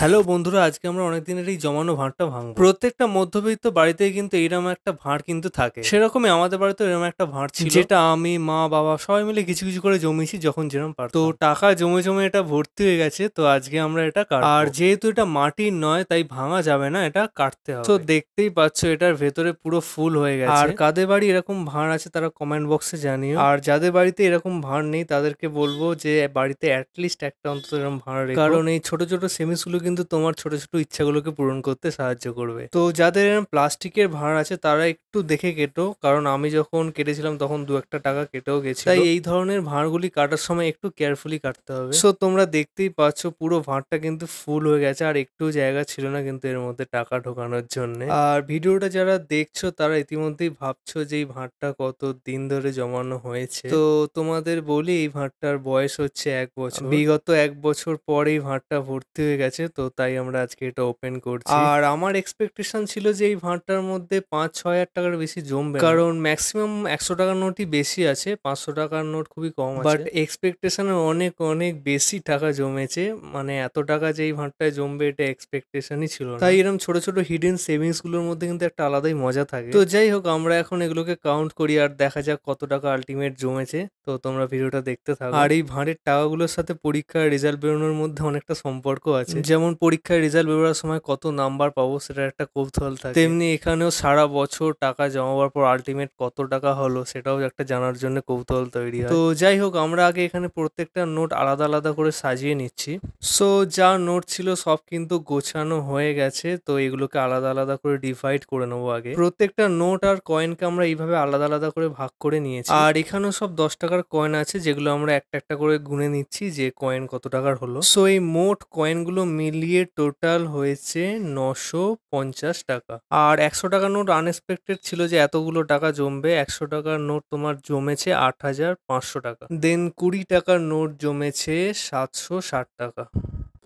Hello বন্ধুরা, আজকে আমরা অনেকদিনের এই জমানো ভাঁড়টা ভাঙবো। প্রত্যেকটা মধ্যবিত্ত বাড়িতেই কিন্তু এইরকম একটা ভাঁড় কিন্তু থাকে। সেরকমই আমাদের বাড়িতেও এরকম একটা ভাঁড় ছিল, যেটা আমি, মা, বাবা সবাই মিলে কিছু কিছু করে জমিয়েছি যখন যেরকম পারতাম। তো টাকা জমে জমে এটা ভর্তি হয়ে গেছে, তো আজকে আমরা এটা কাটবো। আর যেহেতু এটা মাটির নয় তাই ভাঙা যাবে না, এটা কাটতে হবে। তো দেখতেই পাচ্ছ এটার ভেতরে পুরো ফুল হয়ে গেছে। আর কাদের বাড়ি এরকম ভাঁড় আছে তারা কমেন্ট বক্সে জানিও। আর যাদের বাড়িতে এরকম ভাঁড় নেই তাদেরকে বলবো যে বাড়িতে অ্যাটলিস্ট একটা অন্তত এরকম ভাঁড় রেখো, কারণ এই ছোট ছোট সেমিসগুলো কিন্তু তোমার ছোট ছোট ইচ্ছাগুলোকে পূরণ করতে সাহায্য করবে। তো যাদের এরকম প্লাস্টিকের ভাঁড় আছে তারা একটু দেখে কেটো, কারণ আমি যখন কেটেছিলাম তখন 2-1 টাকা কেটেও গেছে। তাই এই ধরনের ভাঁড়গুলি কাটার সময় একটু কেয়ারফুলি কাটতে হবে। সো তোমরা দেখতেই পাচ্ছ পুরো ভাঁড়টা কিন্তু ফুল হয়ে গেছে, আর একটু জায়গা ছিল না কিন্তু এর মধ্যে টাকা ঢোকানোর জন্য। আর ভিডিওটা যারা দেখছো তারা ইতিমধ্যেই ভাবছো যে এই ভাঁড়টা কত দিন ধরে জমানো হয়েছে। তো তোমাদের বলি, এই ভাঁড়টার বয়স হচ্ছে 1 বছর। বিগত 1 বছর পর এই ভাঁড়টা ভর্তি হয়ে গেছে, তো তাই আমরা আজকে এটা ওপেন করছি। আর আমার এক্সপেকটেশন ছিল যে এই ভাঁড়টার মধ্যে 5-6 হাজার টাকার বেশি জমবে না, কারণ ম্যাক্সিমাম 100 টাকার নোটই বেশি আছে, 500 টাকার নোট খুবই কম আছে। বাট এক্সপেকটেশনের অনেক অনেক বেশি টাকা জমেছে, মানে এত টাকা যে এই ভাঁড়টায় জমবে এটা এক্সপেকটেশনই ছিল না। তাই এরকম ছোট ছোট হিডেন সেভিংস গুলোর মধ্যে কিন্তু একটা আলাদাই মজা থাকে। তো যাই হোক, আমরা এখন এগুলোকে কাউন্ট করি আর দেখা যাক কত টাকা আলটিমেট জমেছে। তো তোমরা ভিডিওটা দেখতে থাকো। আর এই ভাঁড়ের টাকাগুলোর সাথে পরীক্ষার রেজাল্ট বেরোনোর মধ্যে অনেকটা সম্পর্ক আছে। যেমন পরীক্ষার রেজাল্ট বেরোনোর সময় কত নাম্বার পাবো সেটার একটা কৌতূহল থাকে, তেমনি এখানেও সারা বছর টাকা জমাবার পর আলটিমেট কত টাকা হলো সেটাও একটা জানার জন্য কৌতূহল তৈরি হয়। তো যাই হোক, আমরা আগে এখানে প্রত্যেকটা নোট আলাদা আলাদা করে সাজিয়ে নিচ্ছি। সো যা নোট ছিল সব কিন্তু গোছানো হয়ে গেছে, তো এগুলোকে আলাদা আলাদা করে ডিভাইড করে নেবো। আগে প্রত্যেকটা নোট আর কয়েনকে আমরা এইভাবে আলাদা আলাদা করে ভাগ করে নিয়েছি। আর এখানেও সব 10 টাকার কয়েন আছে, যেগুলো আমরা একটা একটা করে গুনে নিচ্ছি যে কয়েন কত টাকার হলো। সো এই মোট কয়েনগুলো মিলিয়ে টোটাল হয়েছে 950 টাকা। আর 100 টাকার নোট আনএক্সপেক্টেড ছিল যে এতগুলো টাকা জমবে। 100 টাকার নোট তোমার জমেছে 8,500 টাকা। দেন 20 টাকার নোট জমেছে 760 টাকা।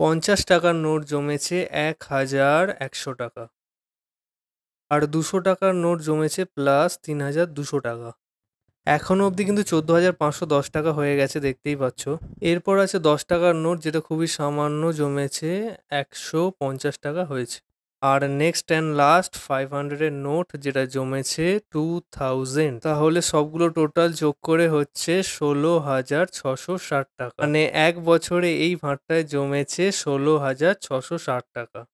50 টাকার নোট জমেছে 1,100 টাকা। আর 200 টাকার নোট জমেছে প্লাস 3,200 টাকা। এখনো অবধি কিন্তু 14,510 টাকা হয়ে গেছে, দেখতেই পাচ্ছ। এরপর আছে 10 টাকার নোট, যেটা খুবই সামান্য জমেছে, 150 টাকা হয়েছে। আর নেক্সট অ্যান্ড লাস্ট 500 এর নোট, যেটা জমেছে 2000। তাহলে সবগুলো টোটাল যোগ করে হচ্ছে 16,660 টাকা। মানে 1 বছরে এই ভাঁড়টায় জমেছে 16,660 টাকা।